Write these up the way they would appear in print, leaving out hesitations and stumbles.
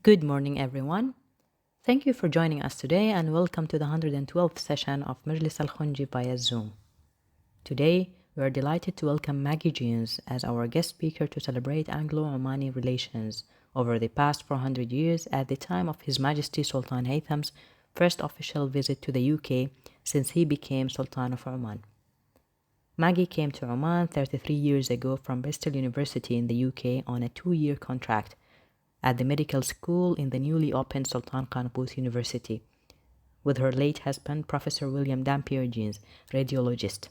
Good morning, everyone. Thank you for joining us today and welcome to the 112th session of Majlis Al Khonji via Zoom. Today, we are delighted to welcome Maggie Jeans as our guest speaker to celebrate Anglo-Ammani relations over the past 400 years at the time of His Majesty Sultan Haytham's first official visit to the UK since he became Sultan of Oman. Maggie came to Oman 33 years ago from Bristol University in the UK on a 2-year contract at the medical school in the newly opened Sultan Qaboos University, with her late husband, Professor William Dampier Jeans, radiologist.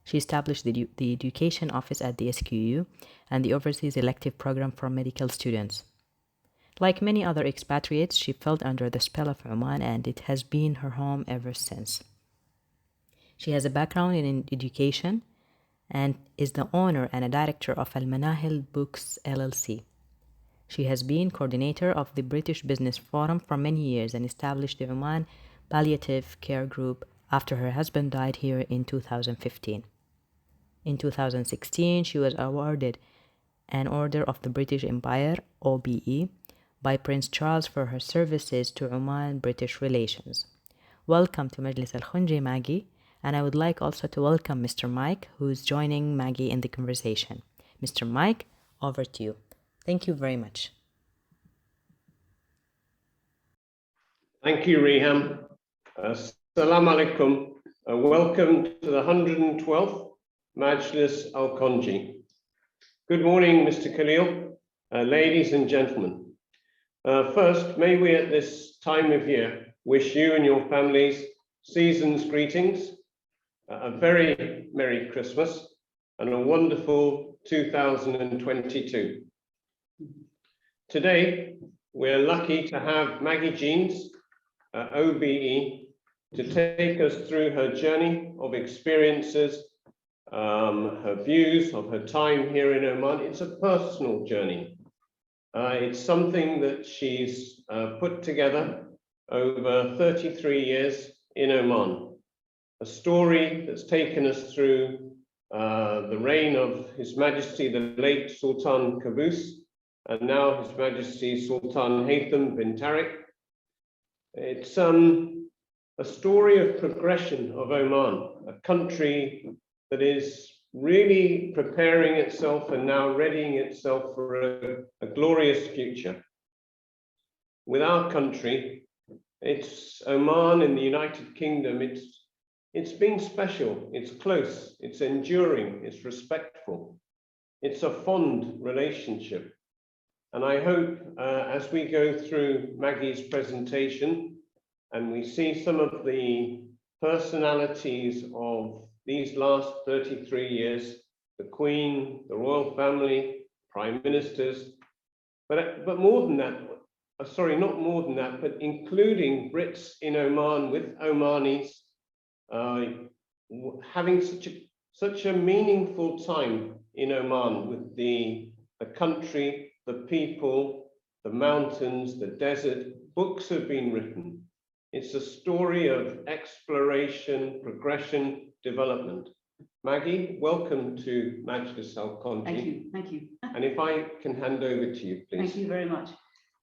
She established the education office at the SQU and the overseas elective program for medical students. Like many other expatriates, she fell under the spell of Oman, and it has been her home ever since. She has a background in education and is the owner and a director of Al Manahil Books LLC. She has been coordinator of the British Business Forum for many years and established the Oman Palliative Care Group after her husband died here in 2015. In 2016, she was awarded an Order of the British Empire, OBE, by Prince Charles for her services to Oman-British relations. Welcome to Majlis Al Khonji, Maggie, and I would like also to welcome Mr. Mike, who is joining Maggie in the conversation. Mr. Mike, over to you. Thank you very much. Thank you, Reham. Assalamu alaikum. Welcome to the 112th Majlis Al Khonji. Good morning, Mr. Khalil, ladies and gentlemen. First, may we at this time of year wish you and your families season's greetings, a very Merry Christmas, and a wonderful 2022. Today, we're lucky to have Maggie Jeans OBE to take us through her journey of experiences, her views of her time here in Oman. It's a personal journey. It's something that she's put together over 33 years in Oman. A story that's taken us through the reign of His Majesty the late Sultan Qaboos, and now His Majesty Sultan Haytham bin Tariq. It's a story of progression of Oman, a country that is really preparing itself and now readying itself for a glorious future. With our country, it's Oman in the United Kingdom. It's been special, it's close, it's enduring, it's respectful. It's a fond relationship. And I hope as we go through Maggie's presentation and we see some of the personalities of these last 33 years, the Queen, the royal family, prime ministers, but more than that, sorry, not more than that, but including Brits in Oman with Omanis, having such a meaningful time in Oman with the country, the people, the mountains, the desert. Books have been written. It's a story of exploration, progression, development. Maggie, welcome to Majlis Al Khonji. Thank you. And if I can hand over to you, please. Thank you very much.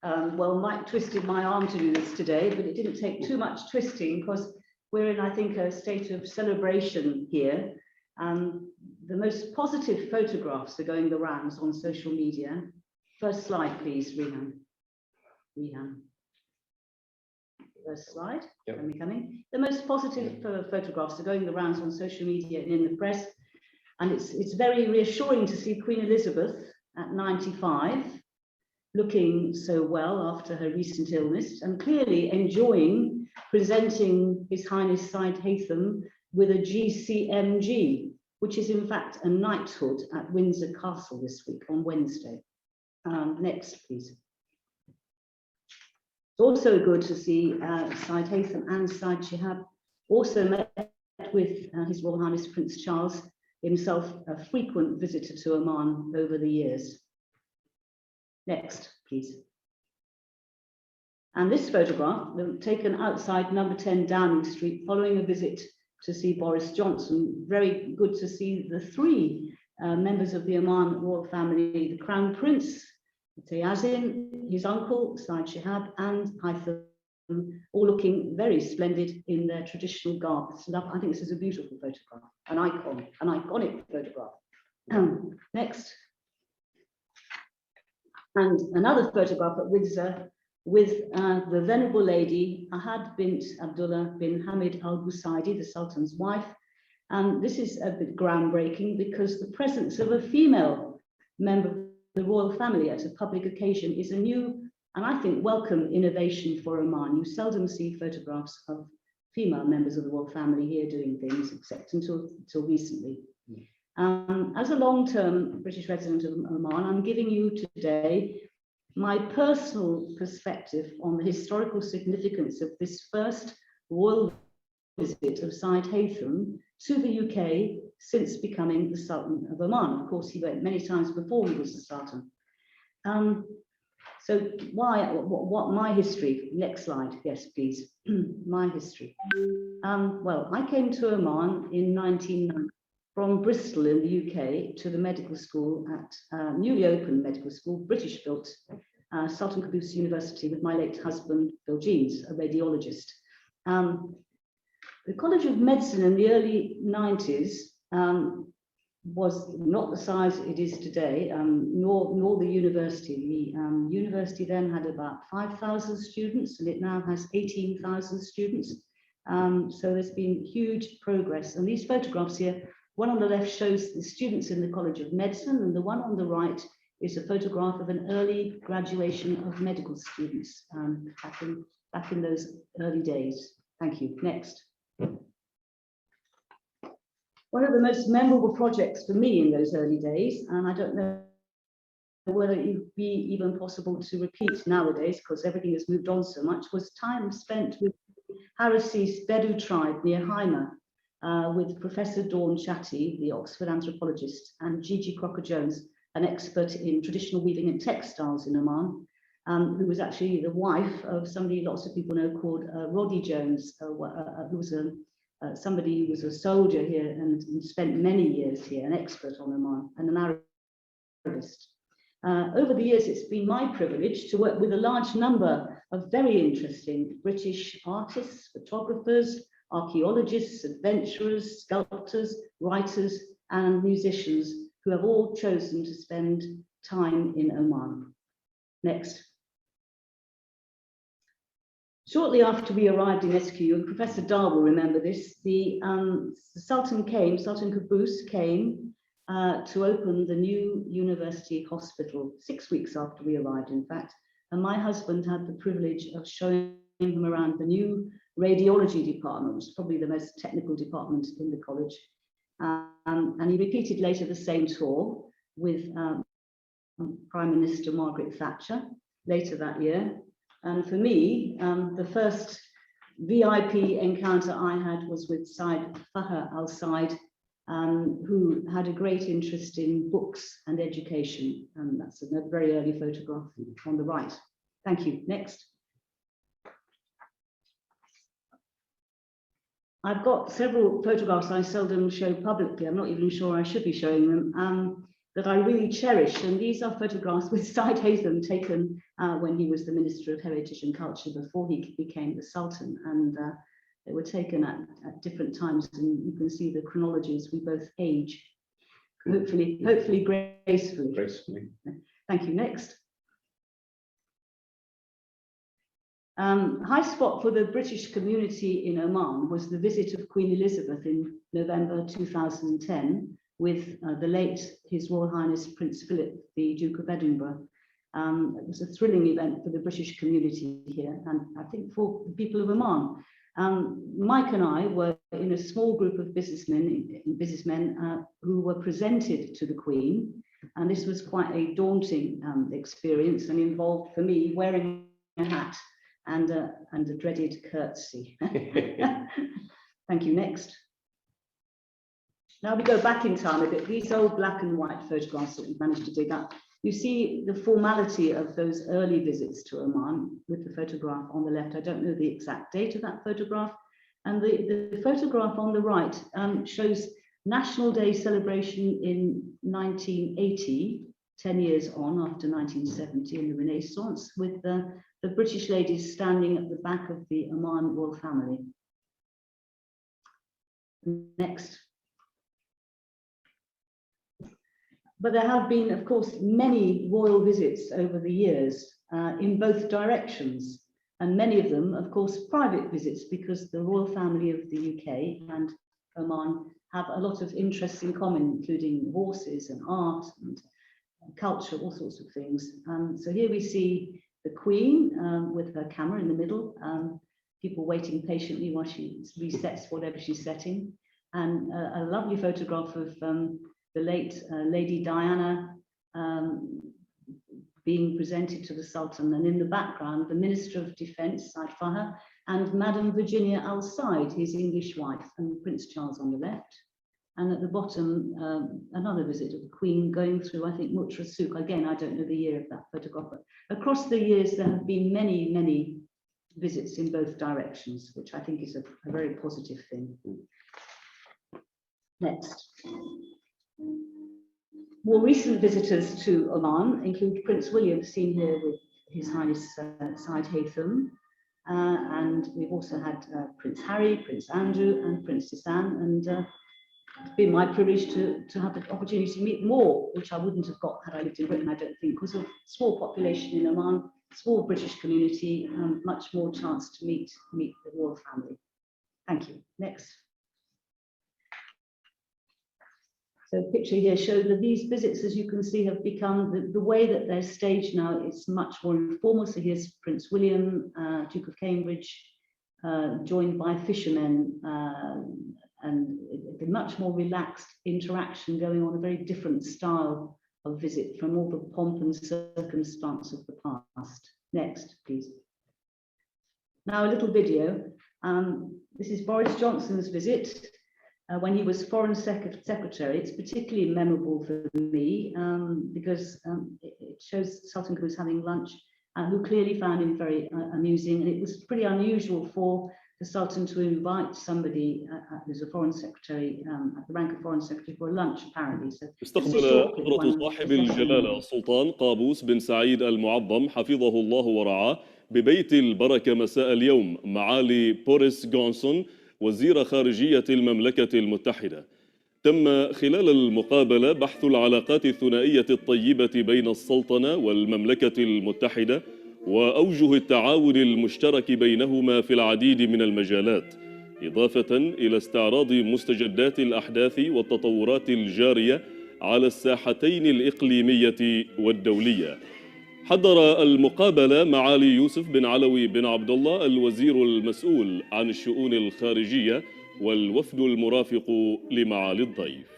Well, Mike twisted my arm to do this today, but it didn't take too much twisting because we're in, I think, a state of celebration here. The most positive photographs are going the rounds on social media. First slide, please, Rehan. First slide. Yep. Are we coming? The most positive photographs are going the rounds on social media and in the press. And it's very reassuring to see Queen Elizabeth at 95, looking so well after her recent illness, and clearly enjoying presenting His Highness Said Haytham with a GCMG, which is in fact a knighthood at Windsor Castle this week on Wednesday. Next, please. It's also good to see Said Haytham and Said Shihab also met with His Royal Highness Prince Charles, himself a frequent visitor to Oman over the years. Next, please. And this photograph, taken outside number 10 Downing Street, following a visit to see Boris Johnson. Very good to see the three members of the Oman royal family, the Crown Prince, Yazin, his uncle, Said Shihab, and Haitham, all looking very splendid in their traditional garb. I think this is a beautiful photograph, an iconic photograph. Next. And another photograph at Windsor with the Venerable Lady Ahad bint Abdullah bin Hamid al-Busaidi, the Sultan's wife. And this is a bit groundbreaking because the presence of a female member of the royal family at a public occasion is a new and I think welcome innovation for Oman. You seldom see photographs of female members of the royal family here doing things, except until recently. As a long-term British resident of Oman, I'm giving you today my personal perspective on the historical significance of this first royal visit of Said Haitham to the UK since becoming the Sultan of Oman. Of course, he went many times before he was the Sultan. So what my history? Next slide, yes, please. My history. Well, I came to Oman in 1990 from Bristol in the UK to the medical school at newly opened medical school, British built, Sultan Qaboos University with my late husband, Bill Jeans, a radiologist. The College of Medicine in the early 90s was not the size it is today, nor the university. The university then had about 5,000 students, and it now has 18,000 students. So there's been huge progress. And these photographs here, one on the left shows the students in the College of Medicine, and the one on the right is a photograph of an early graduation of medical students back in those early days. Thank you. Next. One of the most memorable projects for me in those early days, and I don't know whether it would be even possible to repeat nowadays because everything has moved on so much, was time spent with Harris's Bedu tribe near Haima with Professor Dawn Chatty, the Oxford anthropologist, and Gigi Crocker-Jones, an expert in traditional weaving and textiles in Oman, who was actually the wife of somebody lots of people know called Roddy Jones, who was somebody who was a soldier here and spent many years here, an expert on Oman and an Arabist. Over the years, it's been my privilege to work with a large number of very interesting British artists, photographers, archaeologists, adventurers, sculptors, writers, and musicians who have all chosen to spend time in Oman. Next. Shortly after we arrived in SQU, and Professor Dar will remember this, the Sultan Qaboos came to open the new university hospital 6 weeks after we arrived, in fact. And my husband had the privilege of showing him around the new radiology department, which is probably the most technical department in the college. And he repeated later the same tour with Prime Minister Margaret Thatcher later that year. And for me, the first VIP encounter I had was with Said Fahar al-Said, who had a great interest in books and education. And that's a very early photograph on the right. Thank you. Next. I've got several photographs I seldom show publicly. I'm not even sure I should be showing them. That I really cherish, and these are photographs with Said Haitham taken when he was the Minister of Heritage and Culture before he became the Sultan, and they were taken at different times, and you can see the chronologies. We both age, hopefully gracefully. Thank you. Next. High spot for the British community in Oman was the visit of Queen Elizabeth in November 2010. With the late His Royal Highness Prince Philip, the Duke of Edinburgh. It was a thrilling event for the British community here, and I think for the people of Oman. Mike and I were in a small group of businessmen who were presented to the Queen, and this was quite a daunting experience and involved, for me, wearing a hat and a dreaded curtsy. Thank you. Next. Now we go back in time a bit. These old black and white photographs that we've managed to dig up, you see the formality of those early visits to Oman with the photograph on the left. I don't know the exact date of that photograph. And the photograph on the right shows National Day celebration in 1980 10 years on after 1970 in the Renaissance, with the British ladies standing at the back of the Oman royal family. Next. But there have been, of course, many royal visits over the years in both directions, and many of them, of course, private visits, because the royal family of the UK and Oman have a lot of interests in common, including horses and art and culture, all sorts of things. So here we see the Queen with her camera in the middle, people waiting patiently while she resets whatever she's setting, and a lovely photograph of the late Lady Diana being presented to the Sultan, and in the background, the Minister of Defence, Said Fahar, and Madam Virginia Al Said, his English wife, and Prince Charles on the left. And at the bottom, another visit of the Queen going through, I think, Mutra Souk. Again, I don't know the year of that photograph, but across the years, there have been many, many visits in both directions, which I think is a very positive thing. Next. More recent visitors to Oman include Prince William, seen here with His Highness Said Haytham, and we've also had Prince Harry, Prince Andrew, and Prince Hassan, and it's been my privilege to have the opportunity to meet more, which I wouldn't have got had I lived in Britain, I don't think, because of small population in Oman, small British community, much more chance to meet the royal family. Thank you. Next. So the picture here shows that these visits, as you can see, have become the way that they're staged now is much more informal. So here's Prince William, Duke of Cambridge, joined by fishermen, and a much more relaxed interaction going on, a very different style of visit from all the pomp and circumstance of the past. Next, please. Now a little video. This is Boris Johnson's visit. When he was Foreign Secretary. It's particularly memorable for me because it shows Sultan who was having lunch and who clearly found him very amusing. And it was pretty unusual for the Sultan to invite somebody who's a Foreign Secretary at the rank of Foreign Secretary for a lunch, apparently. So استقبل حضرة صاحب الجلالة السلطان قابوس بن سعيد المعظم حفظه الله ورعاه ببيت البركة مساء اليوم معالي بوريس جونسون وزير خارجية المملكة المتحدة. تم خلال المقابلة بحث العلاقات الثنائية الطيبة بين السلطنة والمملكة المتحدة وأوجه التعاون المشترك بينهما في العديد من المجالات، إضافة إلى استعراض مستجدات الأحداث والتطورات الجارية على الساحتين الإقليمية والدولية. حضر المقابلة معالي يوسف بن علوي بن عبد الله الوزير المسؤول عن الشؤون الخارجية والوفد المرافق لمعالي الضيف.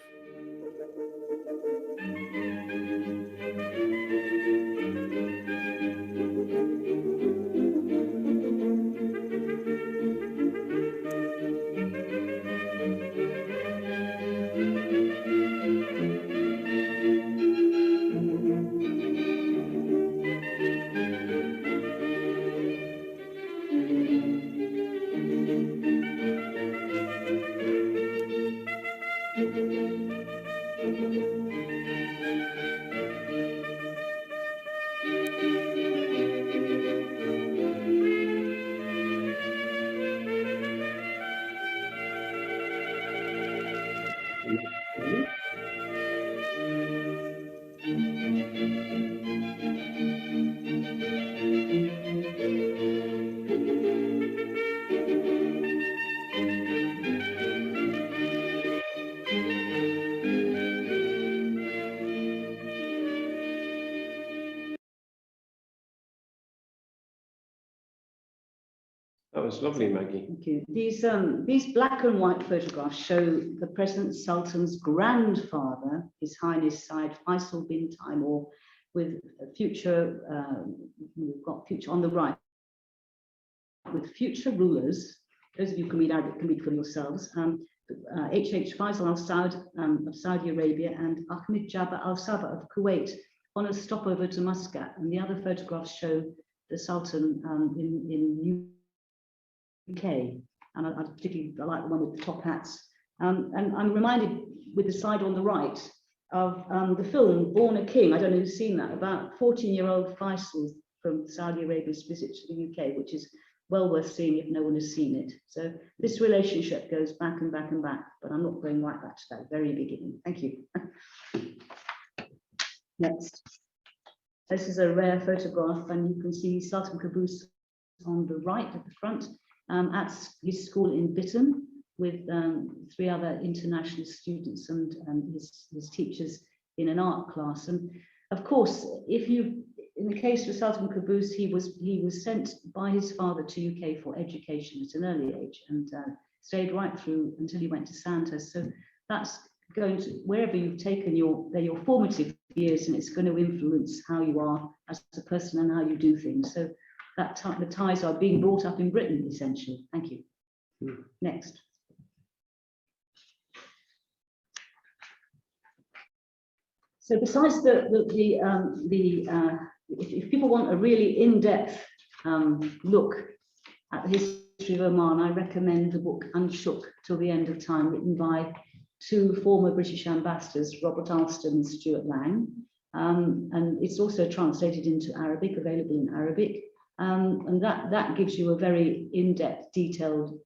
That was lovely, Maggie. Thank you. These black and white photographs show the present Sultan's grandfather, His Highness Said Faisal bin Taimur, with future, we've got future on the right, with future rulers. Those of you who can read Arabic can read for yourselves. H.H. Faisal Al Saud of Saudi Arabia and Ahmed Jabba Al Sabah of Kuwait on a stopover to Muscat. And the other photographs show the Sultan in UK, and I particularly like the one with the top hats. And I'm reminded with the side on the right of the film Born a King. I don't know who's seen that, about 14-year-old Faisal from Saudi Arabia's visit to the UK, which is well worth seeing if no one has seen it. So this relationship goes back and back and back, but I'm not going right back to that very beginning. Thank you. Next. This is a rare photograph, and you can see Sultan Qaboos on the right at the front at his school in Bitton with 3 other international students and his teachers in an art class. And of course, in the case of Sultan Qaboos, he was sent by his father to UK for education at an early age and stayed right through until he went to Sandhurst. So that's going to, wherever you've taken they're your formative years, and it's going to influence how you are as a person and how you do things. So that the ties are being brought up in Britain, essentially. Thank you. Next. So besides if people want a really in-depth look at the history of Oman, I recommend the book Unshook Till the End of Time, written by 2 former British ambassadors, Robert Alston and Stuart Lang. And it's also translated into Arabic, available in Arabic. And that gives you a very in-depth, detailed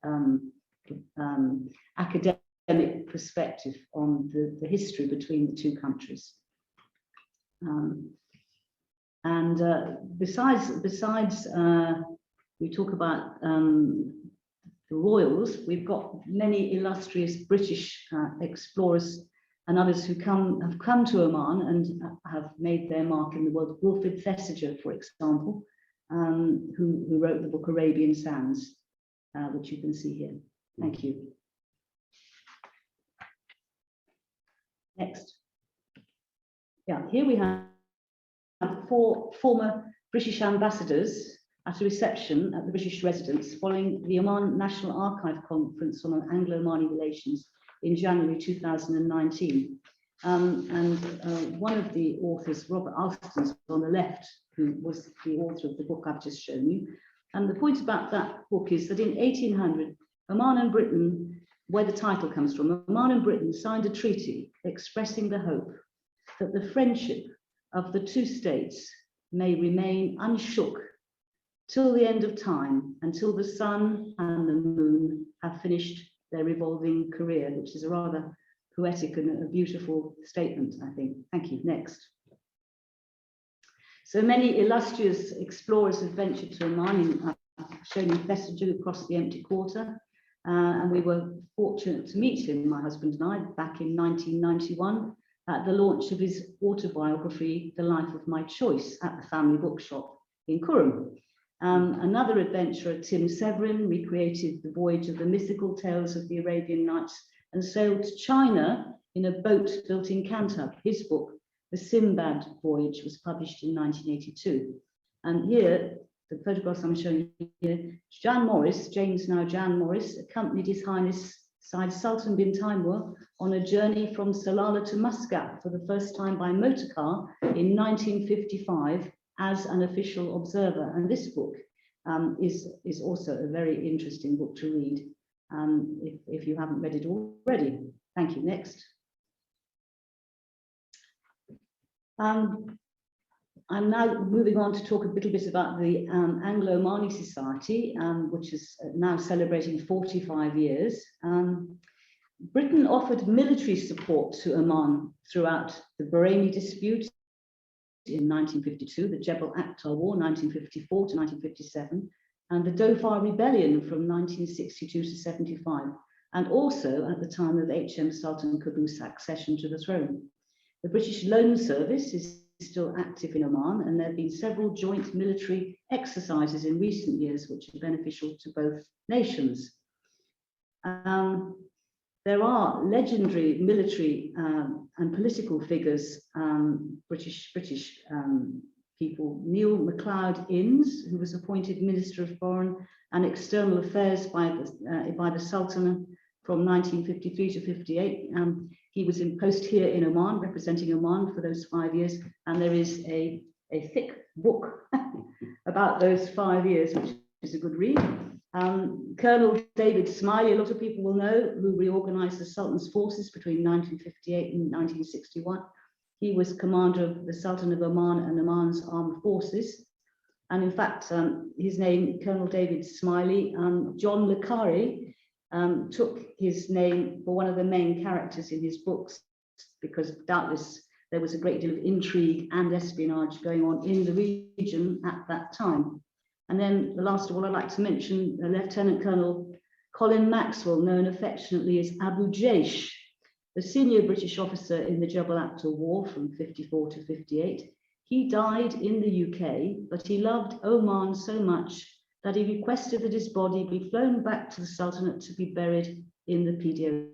academic perspective on the history between the 2 countries. Besides, we talk about the royals. We've got many illustrious British explorers and others who have come to Oman and have made their mark in the world. Wilfrid Thesiger, for example, who wrote the book Arabian Sands, which you can see here. Thank you. Next. Yeah, here we have 4 former British ambassadors at a reception at the British residence following the Oman National Archive Conference on Anglo-Ammani relations in January 2019. One of the authors, Robert Alston, on the left, who was the author of the book I've just shown you. And the point about that book is that in 1800, Oman and Britain, where the title comes from, Oman and Britain signed a treaty expressing the hope that the friendship of the 2 states may remain unshook till the end of time, until the sun and the moon have finished their revolving career, which is a rather poetic and a beautiful statement, I think. Thank you. Next. So many illustrious explorers have ventured to Oman. I've shown you Thesiger across the empty quarter, and we were fortunate to meet him, my husband and I, back in 1991 at the launch of his autobiography, The Life of My Choice, at the family bookshop in Kurram. Another adventurer, Tim Severin, recreated the voyage of the mythical tales of the Arabian Nights and sailed to China in a boat built in Cantab. His book, The Sinbad Voyage, was published in 1982. And here, the photographs I'm showing you here, James Morris, accompanied His Highness Syed Sultan bin Taimur on a journey from Salalah to Muscat for the first time by motorcar in 1955 as an official observer. And this book is also a very interesting book to read if you haven't read it already. Thank you. Next. I'm now moving on to talk a little bit about the Anglo-Ammani Society, which is now celebrating 45 years. Britain offered military support to Oman throughout the Bahraini dispute in 1952, the Jebel Akhtar War, 1954 to 1957, and the Dhofar Rebellion from 1962 to 75, and also at the time of H.M. Sultan Qaboos' accession to the throne. The British Loan Service is still active in Oman, and there have been several joint military exercises in recent years which are beneficial to both nations. There are legendary military and political figures, British people. Neil MacLeod Innes, who was appointed Minister of Foreign and External Affairs by the Sultan from 1953 to 58. He was in post here in Oman, representing Oman for those 5 years, and there is a thick book about those 5 years, which is a good read. Colonel David Smiley, a lot of people will know, who reorganized the Sultan's forces between 1958 and 1961. He was commander of the Sultan of Oman and Oman's armed forces. And in fact, his name, Colonel David Smiley, John le Carré took his name for one of the main characters in his books, because doubtless there was a great deal of intrigue and espionage going on in the region at that time. And then the last of all, I'd like to mention Lieutenant Colonel Colin Maxwell, known affectionately as Abu Jaish, the senior British officer in the Jabal Akhtar War from 54 to 58. He died in the UK, but he loved Oman so much that he requested that his body be flown back to the Sultanate to be buried in the PDO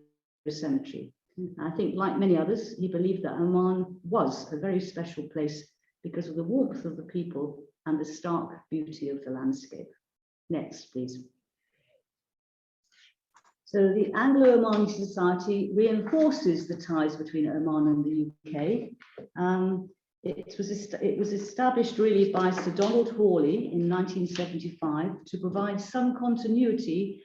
cemetery. I think, like many others, he believed that Oman was a very special place because of the warmth of the people and the stark beauty of the landscape. Next, please. So the Anglo-Ammani Society reinforces the ties between Oman and the UK. It was established really by Sir Donald Hawley in 1975 to provide some continuity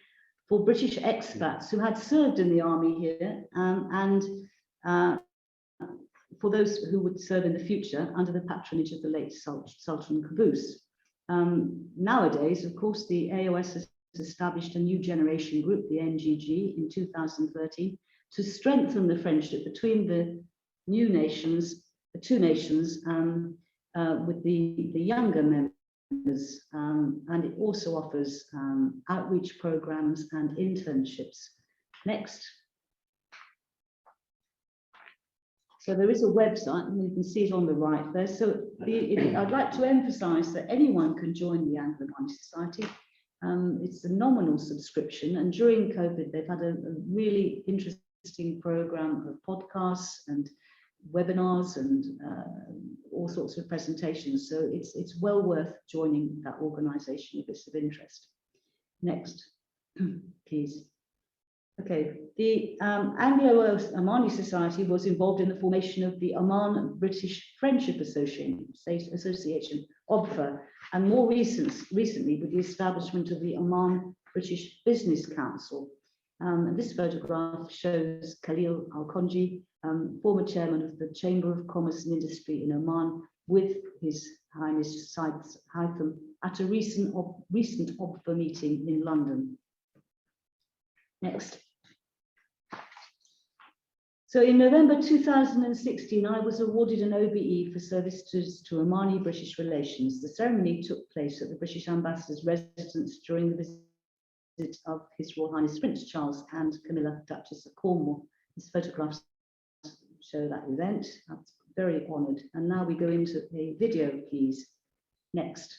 for British expats who had served in the army here, and for those who would serve in the future under the patronage of the late Sultan Qaboos. Nowadays, of course, the AOS has established a new generation group, the NGG, in 2013, to strengthen the friendship between the new nations, the two nations, with the younger members, and it also offers outreach programs and internships. Next. So there is a website, and you can see it on the right there. So I'd like to emphasize that anyone can join the Anglo-Ammani Society. It's a nominal subscription, and during COVID, they've had a really interesting program of podcasts and webinars and all sorts of presentations. So it's well worth joining that organization if it's of interest. Next, please. Okay, the Anglo-Ammani Society was involved in the formation of the Oman British Friendship Association, OBFA, and more recently with the establishment of the Oman British Business Council. And this photograph shows Khalil Al Khonji, former chairman of the Chamber of Commerce and Industry in Oman, with His Highness Said Haitham at a recent OBFA meeting in London. Next. So in November 2016, I was awarded an OBE for services to Omani-British relations. The ceremony took place at the British Ambassador's residence during the visit of His Royal Highness Prince Charles and Camilla, Duchess of Cornwall. These photographs show that event. I'm very honoured. And now we go into a video, please. Next.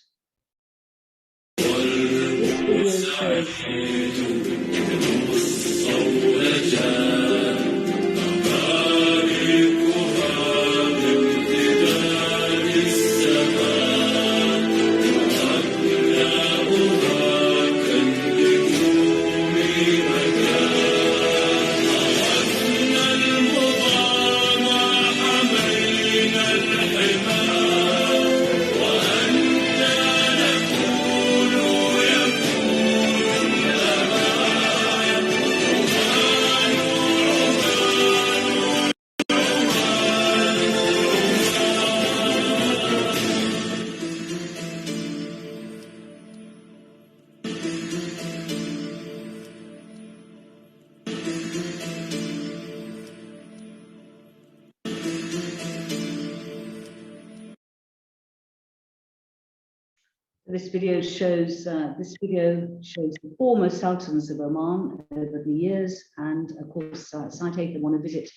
This video shows This video shows the former sultans of Oman over the years, and of course, Said Haitham on a visit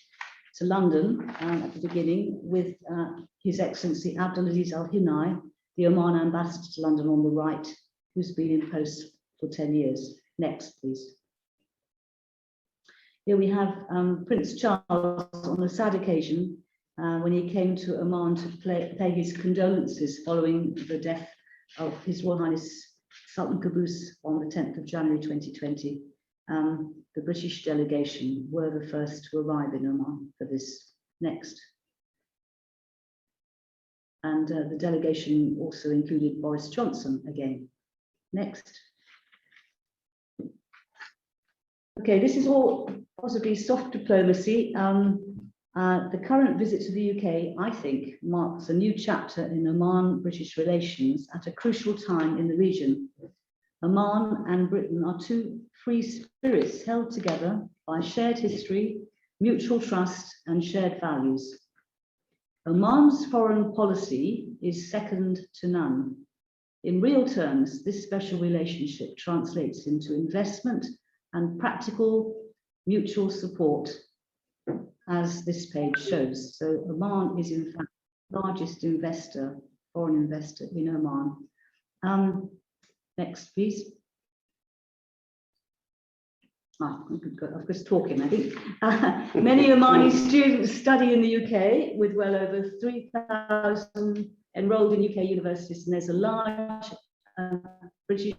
to London at the beginning with His Excellency Abdulaziz Al Hinai, the Oman ambassador to London on the right, who's been in post for 10 years. Next, please. Here we have Prince Charles on a sad occasion when he came to Oman to pay his condolences following the death of His Royal Highness Sultan Qaboos on the 10th of January 2020. The British delegation were the first to arrive in Oman for this. Next. And the delegation also included Boris Johnson again. Next. Okay, this is all possibly soft diplomacy. The current visit to the UK, I think, marks a new chapter in Oman-British relations at a crucial time in the region. Oman and Britain are two free spirits held together by shared history, mutual trust, and shared values. Oman's foreign policy is second to none. In real terms, this special relationship translates into investment and practical mutual support, as this page shows. So Oman is in fact the largest investor, foreign investor in Oman. Next, please. I was talking, I think. Many Omani students study in the UK, with well over 3,000 enrolled in UK universities, and there's a large British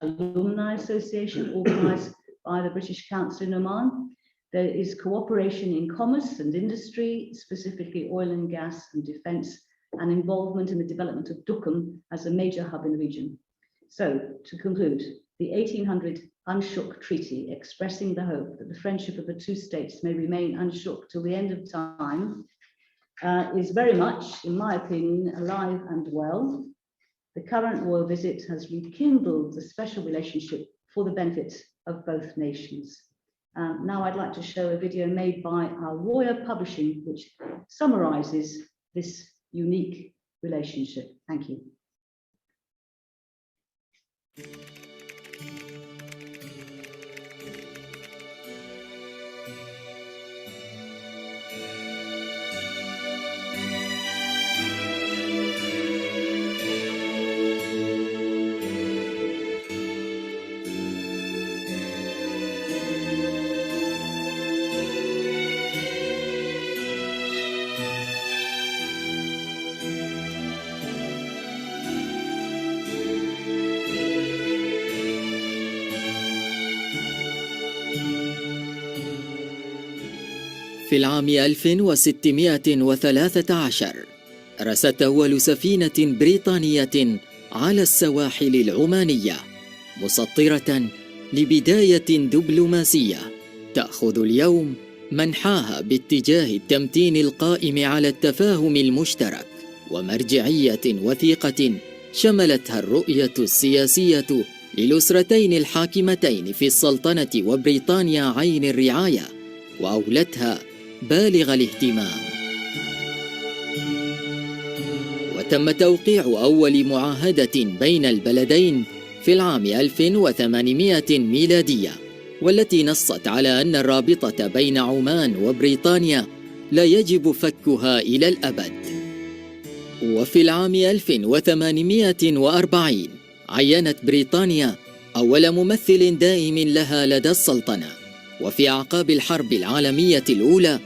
Alumni Association organised by the British Council in Oman. There is cooperation in commerce and industry, specifically oil and gas and defence, and involvement in the development of Duqm as a major hub in the region. So, to conclude, the 1800 Unshook Treaty, expressing the hope that the friendship of the two states may remain unshook till the end of time, is very much, in my opinion, alive and well. The current royal visit has rekindled the special relationship for the benefit of both nations. Now I'd like to show a video made by our Roya Publishing, which summarises this unique relationship. Thank you. في العام 1613 رست أول سفينة بريطانية على السواحل العمانية، مسطرة لبداية دبلوماسية تأخذ اليوم منحاها باتجاه التمتين القائم على التفاهم المشترك ومرجعية وثيقة شملتها الرؤية السياسية للأسرتين الحاكمتين في السلطنة وبريطانيا عين الرعاية، وأولتها بالغ الاهتمام. وتم توقيع أول معاهدة بين البلدين في العام 1800 ميلادية، والتي نصت على أن الرابطة بين عمان وبريطانيا لا يجب فكها إلى الأبد. وفي العام 1840 عينت بريطانيا أول ممثل دائم لها لدى السلطنة. وفي أعقاب الحرب العالمية الأولى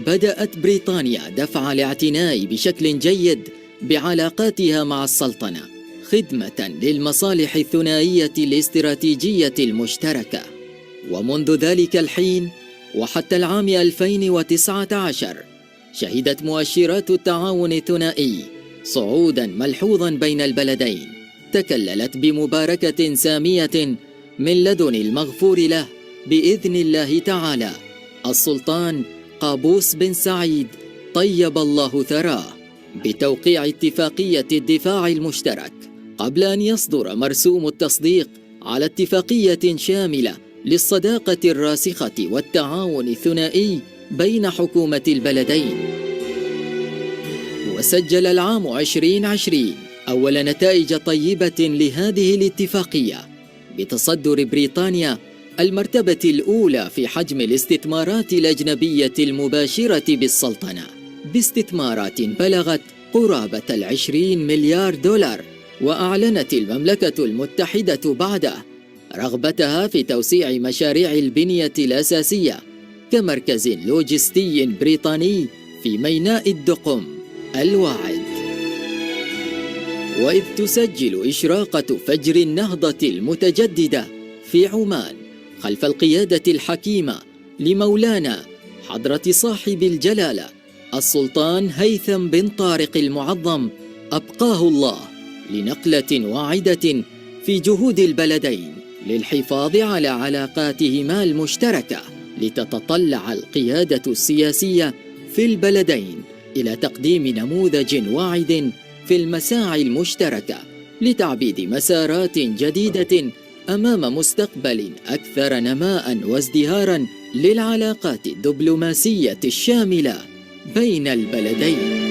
بدأت بريطانيا دفع الاعتناء بشكل جيد بعلاقاتها مع السلطنة خدمة للمصالح الثنائية الاستراتيجية المشتركة. ومنذ ذلك الحين وحتى العام 2019 شهدت مؤشرات التعاون الثنائي صعودا ملحوظا بين البلدين، تكللت بمباركة سامية من لدن المغفور له بإذن الله تعالى السلطان قابوس بن سعيد طيب الله ثراه بتوقيع اتفاقية الدفاع المشترك، قبل أن يصدر مرسوم التصديق على اتفاقية شاملة للصداقة الراسخة والتعاون الثنائي بين حكومة البلدين. وسجل العام 2020 أول نتائج طيبة لهذه الاتفاقية بتصدر بريطانيا المرتبة الأولى في حجم الاستثمارات الأجنبية المباشرة بالسلطنة، باستثمارات بلغت قرابة 20 مليار دولار. وأعلنت المملكة المتحدة بعده رغبتها في توسيع مشاريع البنية الأساسية كمركز لوجستي بريطاني في ميناء الدقم الواعد. وإذ تسجل إشراقة فجر النهضة المتجددة في عمان خلف القيادة الحكيمة لمولانا حضرة صاحب الجلالة السلطان هيثم بن طارق المعظم أبقاه الله، لنقلة واعدة في جهود البلدين للحفاظ على علاقاتهما المشتركة، لتتطلع القيادة السياسية في البلدين إلى تقديم نموذج واعد في المساعي المشتركة لتعبيد مسارات جديدة أمام مستقبل أكثر نماء وازدهارا للعلاقات الدبلوماسية الشاملة بين البلدين.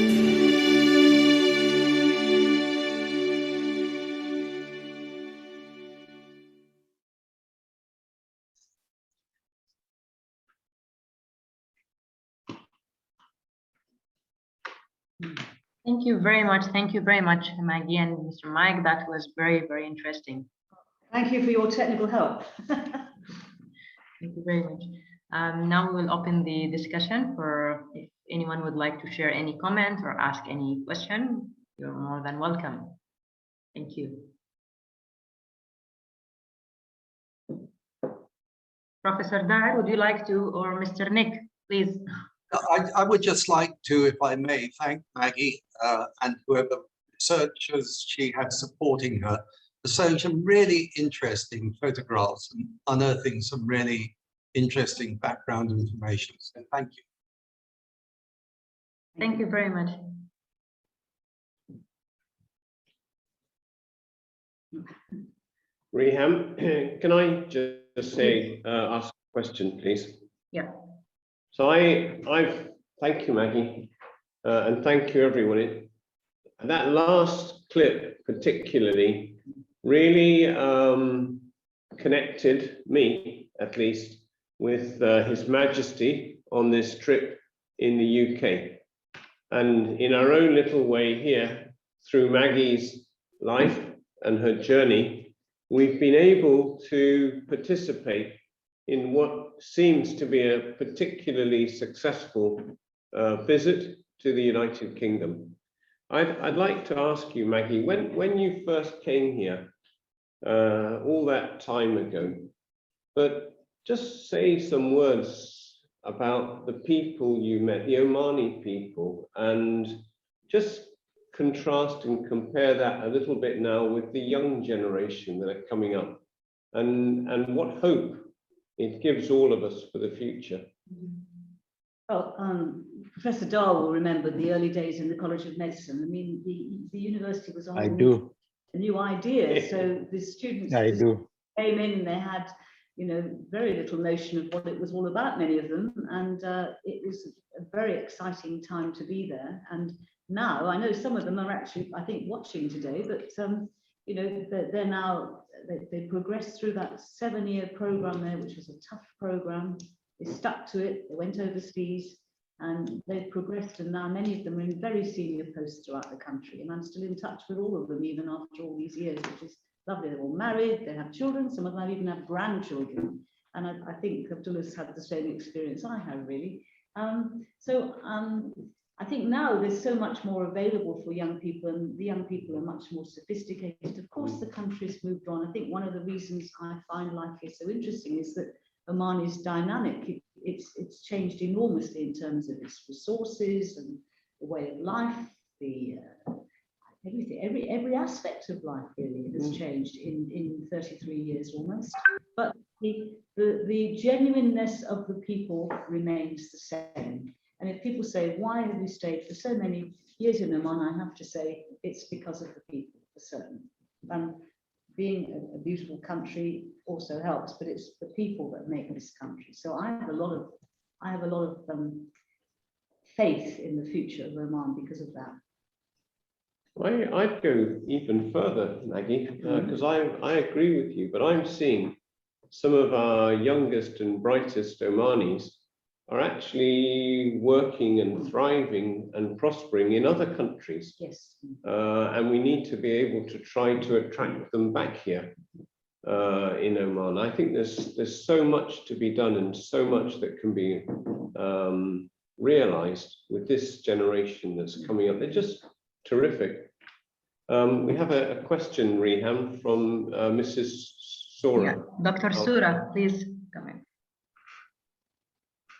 Thank you very much. Thank you very much, Maggie and Mr. Mike. That was very, very interesting. Thank you for your technical help. Thank you very much. Now we will open the discussion for if anyone would like to share any comment or ask any question, you're more than welcome. Thank you. Professor Dar, would you like to, or Mr. Nick, please? I would just like to, if I may, thank Maggie and whoever researchers she has supporting her for showing some really interesting photographs and unearthing some really interesting background information. So thank you. Thank you very much. Reham, can I just say, ask a question, please? Yeah. So thank you, Maggie, and thank you, everyone. That last clip particularly really connected me, at least, with His Majesty on this trip in the UK. And in our own little way here, through Maggie's life and her journey, we've been able to participate in what seems to be a particularly successful visit to the United Kingdom. I'd like to ask you, Maggie, when you first came here, all that time ago, but just say some words about the people you met, the Omani people, and just contrast and compare that a little bit now with the young generation that are coming up, and what hope it gives all of us for the future. Well, Professor Dar will remember the early days in the College of Medicine. I mean, the university was on a new idea, so the students came in and they had, you know, very little notion of what it was all about, many of them, and it was a very exciting time to be there. And now I know some of them are actually, I think, watching today, but you know, they're now, they progressed through that 7-year program there, which was a tough program. They stuck to it, they went overseas, and they've progressed, and now many of them are in very senior posts throughout the country, and I'm still in touch with all of them, even after all these years, which is lovely. They're all married, they have children, some of them even have grandchildren, and I think Abdullah's had the same experience I have, really. I think now there's so much more available for young people, and the young people are much more sophisticated. Of course, the country's moved on. I think one of the reasons I find life here so interesting is that Oman is dynamic. It's changed enormously in terms of its resources and the way of life, everything, every aspect of life really has changed in 33 years almost. But the genuineness of the people remains the same. And if people say, why have you stayed for so many years in Oman, I have to say it's because of the people, for certain. And being a beautiful country also helps, but it's the people that make this country. So I have a lot of faith in the future of Oman because of that. I'd go even further, Maggie, because I agree with you, but I'm seeing some of our youngest and brightest Omanis are actually working and thriving and prospering in other countries. Yes. And we need to be able to try to attract them back here in Oman. I think there's so much to be done and so much that can be realized with this generation that's coming up. They're just terrific. We have a question, Reham, from Mrs. Sora. Yeah. Dr. Sura, please come in.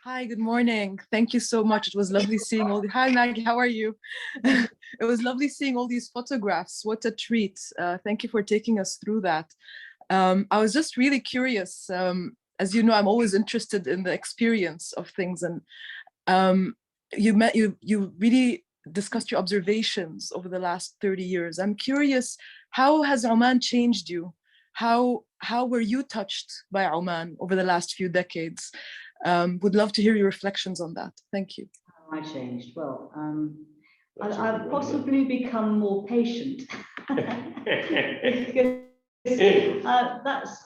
Hi, good morning. Thank you so much. It was lovely seeing all the, hi Maggie, how are you? It was lovely seeing all these photographs. What a treat. Thank you for taking us through that. I was just really curious. As you know, I'm always interested in the experience of things, and you really discussed your observations over the last 30 years. I'm curious, how has Oman changed you? How were you touched by Oman over the last few decades? Would love to hear your reflections on that. Thank you. How I changed? Well, I've possibly become more patient.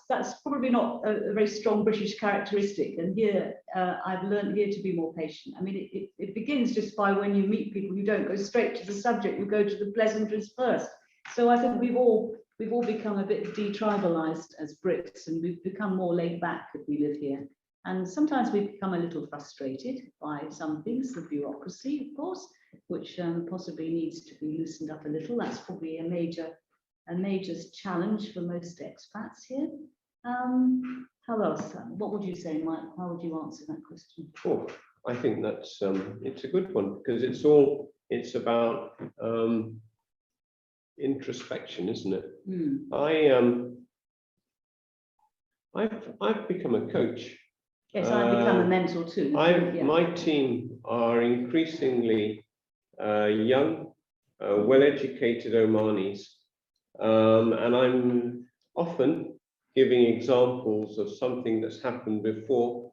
That's probably not a very strong British characteristic, and here I've learned here to be more patient. I mean, it begins just by when you meet people, you don't go straight to the subject, you go to the pleasantries first. So I think we've all become a bit detribalized as Brits, and we've become more laid back if we live here. And sometimes we become a little frustrated by some things, the bureaucracy, of course, which possibly needs to be loosened up a little. That's probably a major challenge for most expats here. How else? What would you say, Mike? How would you answer that question? Oh, I think that's it's a good one, because it's about introspection, isn't it? I've become a coach. Yes, I've become a mentor too. My team are increasingly young, well-educated Omanis, and I'm often giving examples of something that's happened before,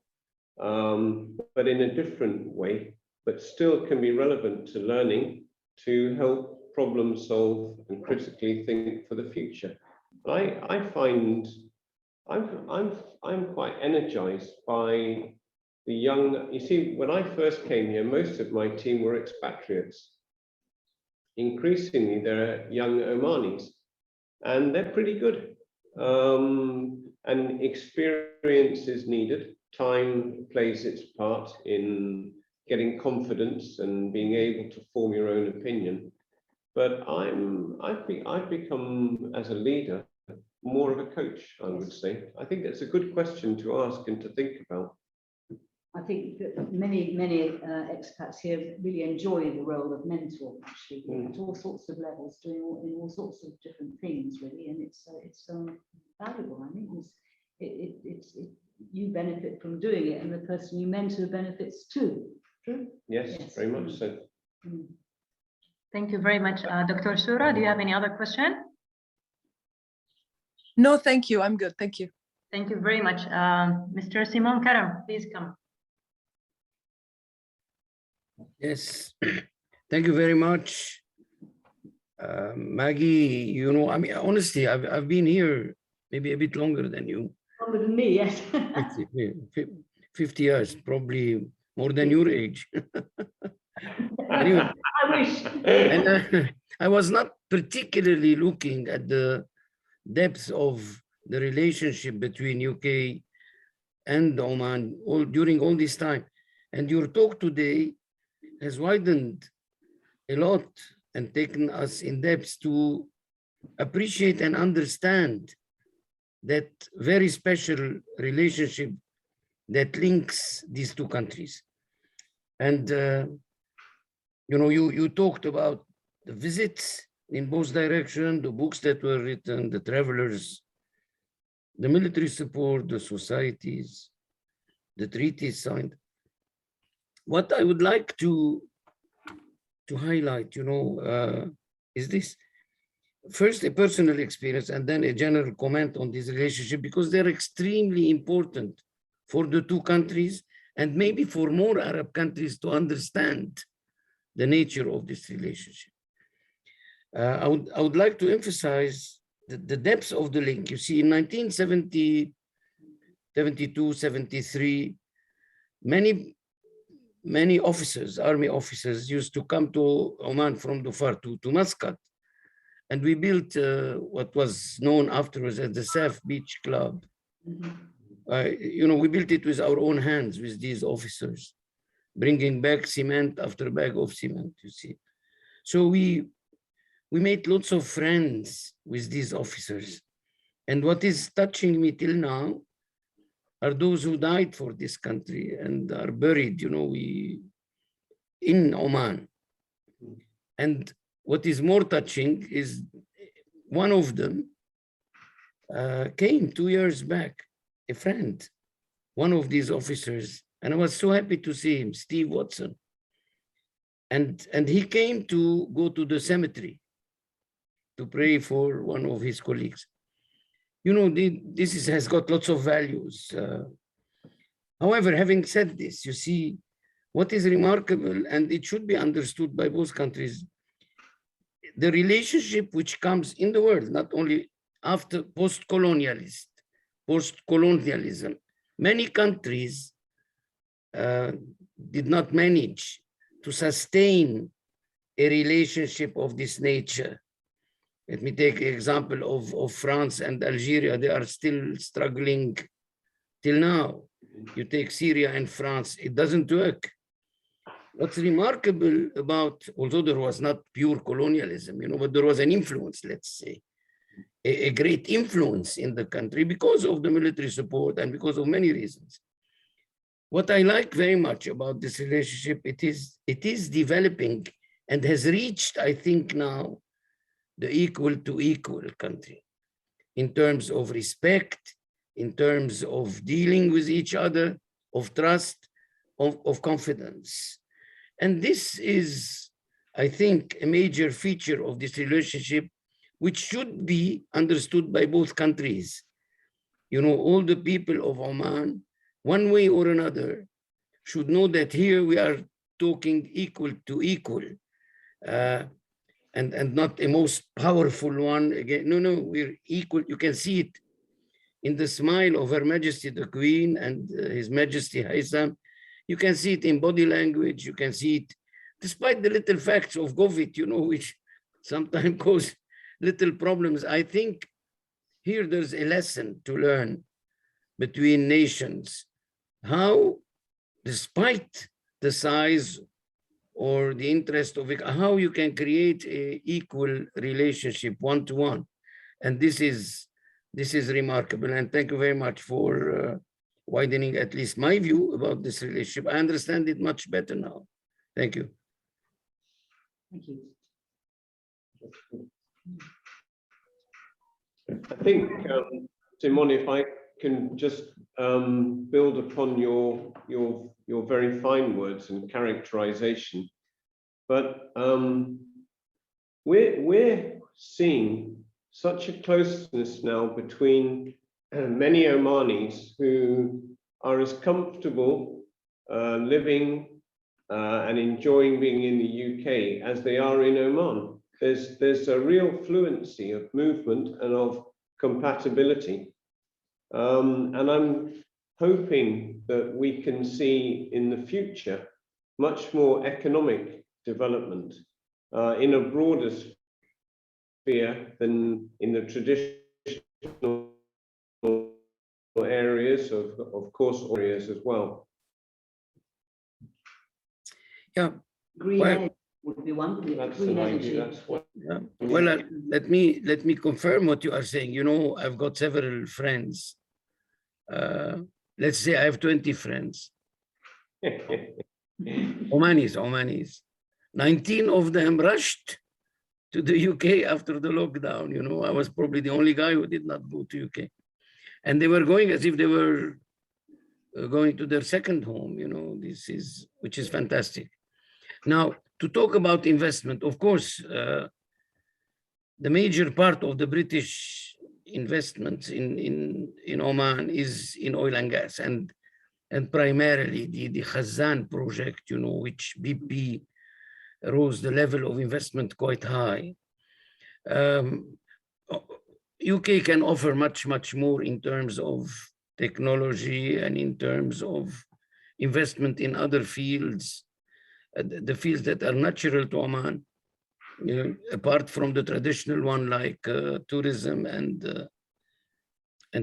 but in a different way, but still can be relevant to learning, to help problem solve and critically think for the future. I find I'm quite energized by the young. You see, when I first came here, most of my team were expatriates. Increasingly, there are young Omanis, and they're pretty good. And experience is needed. Time plays its part in getting confidence and being able to form your own opinion. But I've become, as a leader, more of a coach, I would say. I think that's a good question to ask and to think about. I think that many expats here really enjoy the role of mentor, actually, at all sorts of levels, doing all sorts of different things, really, and it's valuable. I think you benefit from doing it, and the person you mentor benefits too. True? Yes, very much so. Thank you very much, Dr. Shura. Do you have any other question? No, thank you. I'm good. Thank you. Thank you very much. Mr. Simon Karam, please come. Yes, thank you very much. Maggie, you know, I mean, honestly, I've been here maybe a bit longer than you. Longer than me, yes. 50 years, probably more than your age. Anyway, I wish. And I was not particularly looking at the depth of the relationship between UK and Oman during all this time. And your talk today has widened a lot and taken us in depth to appreciate and understand that very special relationship that links these two countries. And you know, you talked about the visits in both directions, the books that were written, the travelers, the military support, the societies, the treaties signed. What I would like to highlight, you know, is this. First, a personal experience, and then a general comment on this relationship, because they're extremely important for the two countries, and maybe for more Arab countries to understand the nature of this relationship. I would like to emphasize the depth of the link. You see, in 1970, 72, 73, many officers, army officers, used to come to Oman from Dhofar to Muscat. And we built what was known afterwards as the Saf Beach Club. You know, we built it with our own hands with these officers, bringing back cement after bag of cement, you see. So we made lots of friends with these officers. And what is touching me till now are those who died for this country and are buried, you know, in Oman. And what is more touching is one of them came 2 years back, a friend, one of these officers, and I was so happy to see him, Steve Watson. And he came to go to the cemetery to pray for one of his colleagues. You know, this has got lots of values. However, having said this, you see, what is remarkable, and it should be understood by both countries, the relationship which comes in the world, not only after post-colonialism, many countries did not manage to sustain a relationship of this nature. Let me take an example of France and Algeria. They are still struggling till now. You take Syria and France, it doesn't work. What's remarkable about, although there was not pure colonialism, you know, but there was an influence, let's say, a great influence in the country because of the military support and because of many reasons. What I like very much about this relationship, it is developing and has reached, I think now, the equal to equal country in terms of respect, in terms of dealing with each other, of trust, of confidence. And this is, I think, a major feature of this relationship, which should be understood by both countries. You know, all the people of Oman, one way or another, should know that here we are talking equal to equal, and not a most powerful one. Again, no, we're equal. You can see it in the smile of Her Majesty the Queen and His Majesty Haitham. You can see it in body language. You can see it, despite the little facts of COVID, you know, which sometimes cause little problems. I think here there's a lesson to learn between nations, how, despite the size or the interest of it, how you can create an equal relationship, one-to-one. And this is remarkable. And thank you very much for widening at least my view about this relationship. I understand it much better now. Thank you. Thank you. I think, Simon, if I can just build upon your very fine words and characterization, but we're seeing such a closeness now between many Omanis who are as comfortable living and enjoying being in the UK as they are in Oman. There's a real fluency of movement and of compatibility. And I'm hoping that we can see in the future much more economic development in a broader sphere than in the traditional areas, of course, areas as well. Yeah. Green Well, energy would be one. That's Green an energy. idea. That's what. Yeah. Well, let me confirm what you are saying. You know, I've got several friends. Let's say I have 20 friends. Omanis. 19 of them rushed to the UK after the lockdown. You know, I was probably the only guy who did not go to UK. And they were going as if they were going to their second home, you know, which is fantastic. Now, to talk about investment, of course, the major part of the British investments in Oman is in oil and gas, and primarily the Khazan project, you know, which BP rose the level of investment quite high. UK can offer much more in terms of technology and in terms of investment in other fields, the fields that are natural to Oman, you know, apart from the traditional one like tourism and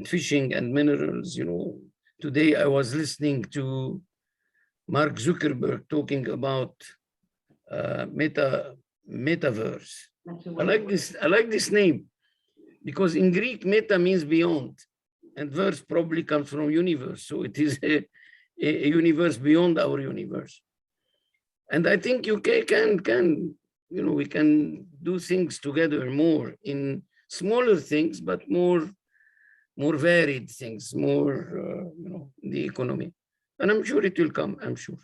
fishing and minerals. You know, today I was listening to Mark Zuckerberg talking about metaverse. I like this name, because in Greek meta means beyond, and verse probably comes from universe, so it is a universe beyond our universe. And I think UK can, you know, we can do things together more in smaller things, but more more varied things, more, the economy. And I'm sure it will come, I'm sure.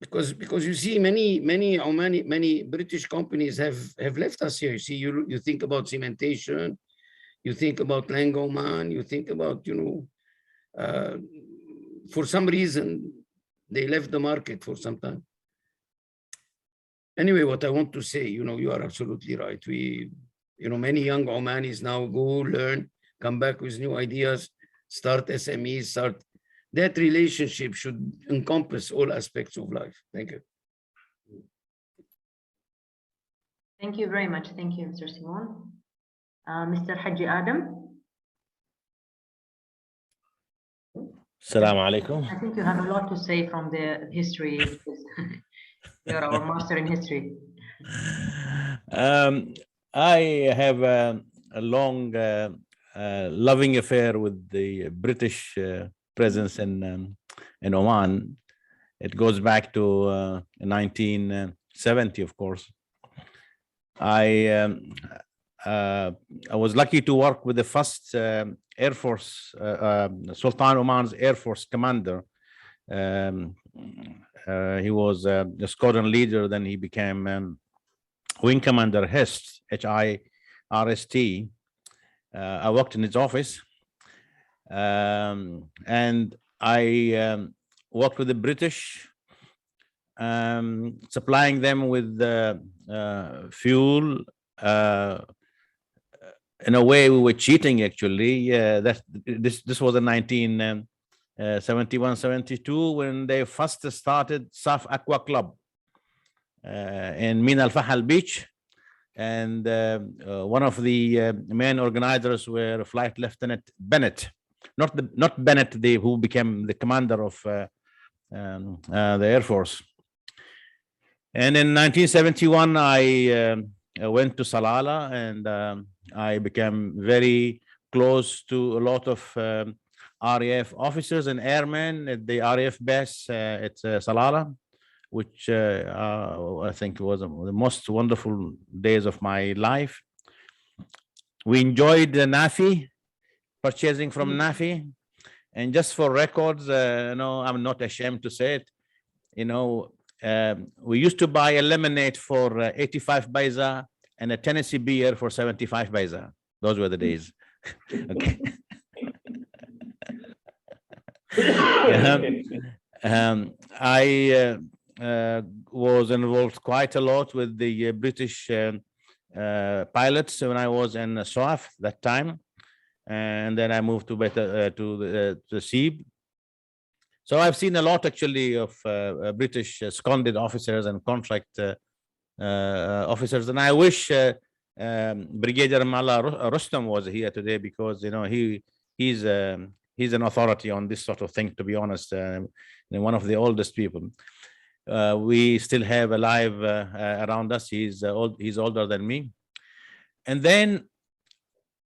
Because you see many Omani, many British companies have left us here. You see, you think about cementation, you think about Oman, you think about, for some reason, they left the market for some time. Anyway, what I want to say, you are absolutely right. Many young Omanis now go learn, come back with new ideas, start SMEs, that relationship should encompass all aspects of life. Thank you. Thank you very much. Thank you, Mr. Simon. Mr. Haji Adam. Assalamu alaikum. I think you have a lot to say from the history, because you're our master in history. I have a long, loving affair with the British presence in Oman. It goes back to 1970, of course. I was lucky to work with the first Air Force, Sultan Oman's Air Force commander. He was a squadron leader, then he became wing commander HIRST, H-I-R-S-T. I worked in his office, and I worked with the British, supplying them with fuel. In a way, we were cheating, actually. This was in 1971, 72, when they first started SAF Aqua Club in Min Al Fahal Beach. And one of the main organizers were Flight Lieutenant Bennett, not Bennett, who became the commander of the Air Force. And in 1971, I went to Salalah, and I became very close to a lot of RAF officers and airmen at the RAF base at Salalah, which I think was the most wonderful days of my life. We enjoyed the NAFI, purchasing from NAFI. And just for records, I'm not ashamed to say it, we used to buy a lemonade for 85 paisa and a Tennessee beer for 75 paisa. Those were the days. Okay. I was involved quite a lot with the British pilots when I was in SOAF that time, and then I moved to the SEAB. So I've seen a lot, actually, of British seconded officers and contract officers, and I wish Brigadier Mala Rustam was here today, because he's an authority on this sort of thing, to be honest, and one of the oldest people we still have alive around us. He's older than me. And then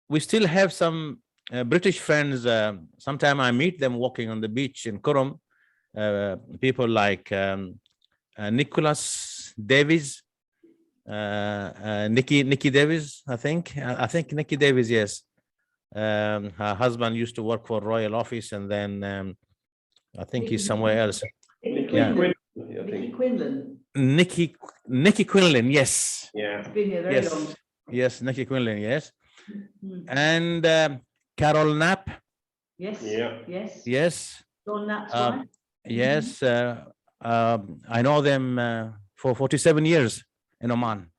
we still have some British friends. Sometimes I meet them walking on the beach in Kurum, people like Nicholas Davies, Nikki Davies, I think Nikki Davies, yes. Her husband used to work for Royal Office, and then I think he's somewhere else. Nikki Quinlan. Nikki Quinlan, yes. Yeah. Been here very long. Yes, Nikki Quinlan, yes. And Carol Knapp. Yes. Yeah. Yes. Yes. John Knapp's wife. Yes. I know them for 47 years in Oman.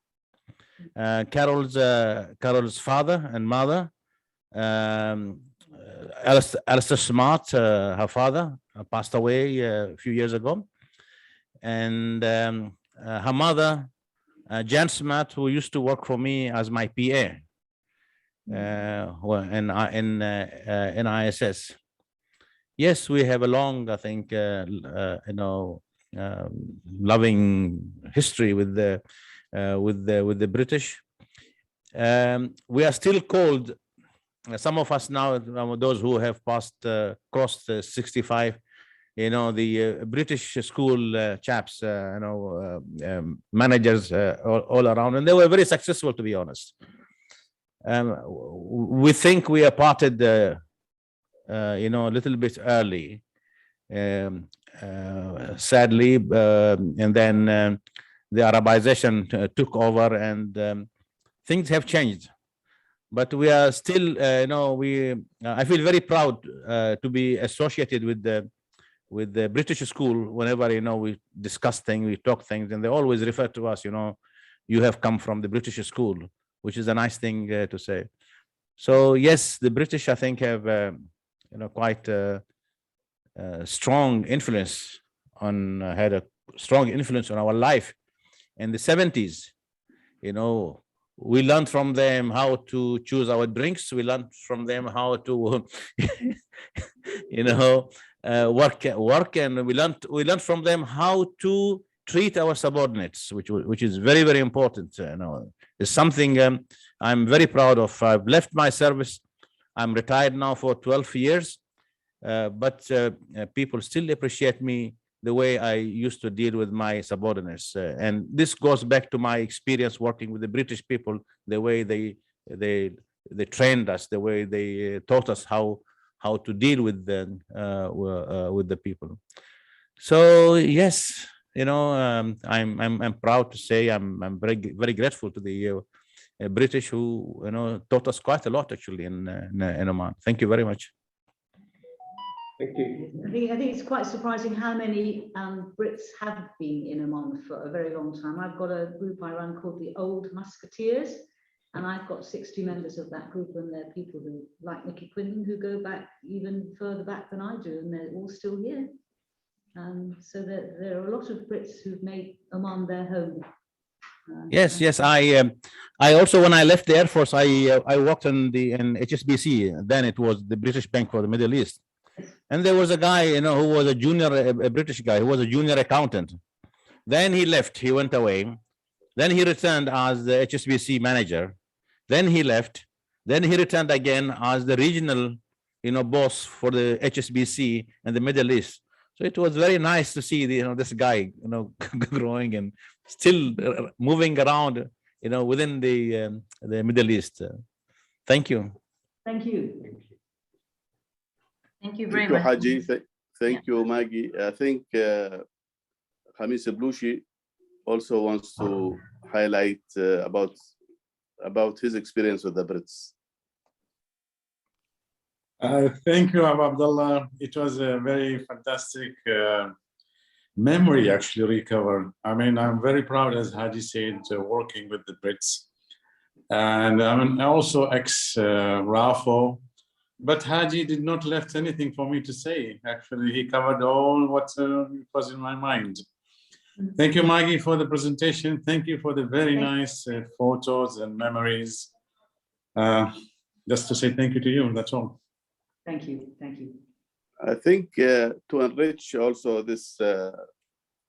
Carol's father and mother, Alistair Smart, her father, passed away a few years ago. And her mother, Jan Smart, who used to work for me as my PA in ISS. Yes, we have a long, I think, loving history with the British. We are still called, some of us now, those who have crossed 65, the British school chaps, managers all around, and they were very successful, to be honest. we think we are parted, you know, a little bit early, sadly, and then the Arabization took over, and things have changed. But we are still, you know, I feel very proud to be associated with the British school. Whenever, you know, we discuss things, we talk things, and they always refer to us, you know, you have come from the British school, which is a nice thing to say. So yes, the British, I think, have you know, quite strong influence on had a strong influence on our life. In the 70s, you know, we learned from them how to choose our drinks. We learned from them how to, you know, work, and we learned from them how to treat our subordinates, which is very, very important. You know, it's something I'm very proud of. I've left my service. I'm retired now for 12 years, but people still appreciate me the way I used to deal with my subordinates. And this goes back to my experience working with the British people, the way they trained us, the way they taught us how to deal with the people. So yes, you know, I'm proud to say I'm very, very grateful to the British who, you know, taught us quite a lot actually in Oman. Thank you very much. Thank you. I think it's quite surprising how many Brits have been in Oman for a very long time. I've got a group I run called the Old Musketeers, and I've got 60 members of that group, and they're people who, like Nicky Quinlan, who go back even further back than I do, and they're all still here. So there are a lot of Brits who've made Oman their home. Yes, I also, when I left the Air Force, I worked in HSBC. Then it was the British Bank for the Middle East. And there was a guy, you know, who was a British guy, who was a junior accountant. Then he left, he went away. Then he returned as the HSBC manager. Then he left. Then he returned again as the regional, you know, boss for the HSBC and the Middle East. So it was very nice to see, you know, this guy, you know, growing and still moving around, you know, within the Middle East. Thank you. Thank you. Thank you very Thank you, much. Haji. Thank you, Maggie. I think Khamis Blushi also wants to highlight about his experience with the Brits. Thank you, Abu Abdullah. It was a very fantastic memory actually recovered. I mean, I'm very proud, as Haji said, working with the Brits. And I'm also ex-RAFO. But Haji did not left anything for me to say. Actually, he covered all what was in my mind. Thank you, Maggie, for the presentation. Thank you for the very nice photos and memories. Just to say thank you to you, that's all. Thank you, thank you. I think to enrich also this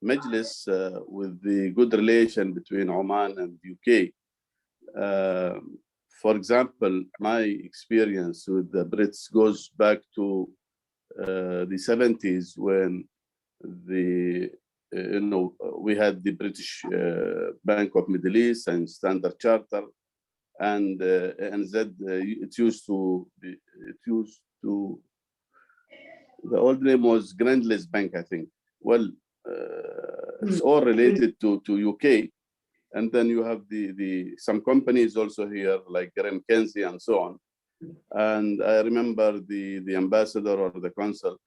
Majlis with the good relation between Oman and UK. For example, my experience with the Brits goes back to the 70s when we had the British Bank of Middle East and Standard Charter, and NZ. It used to the old name was Grandless Bank, I think. Well, it's all related to UK. And then you have some companies also here, like Graham Kenzie and so on. And I remember the ambassador or the consul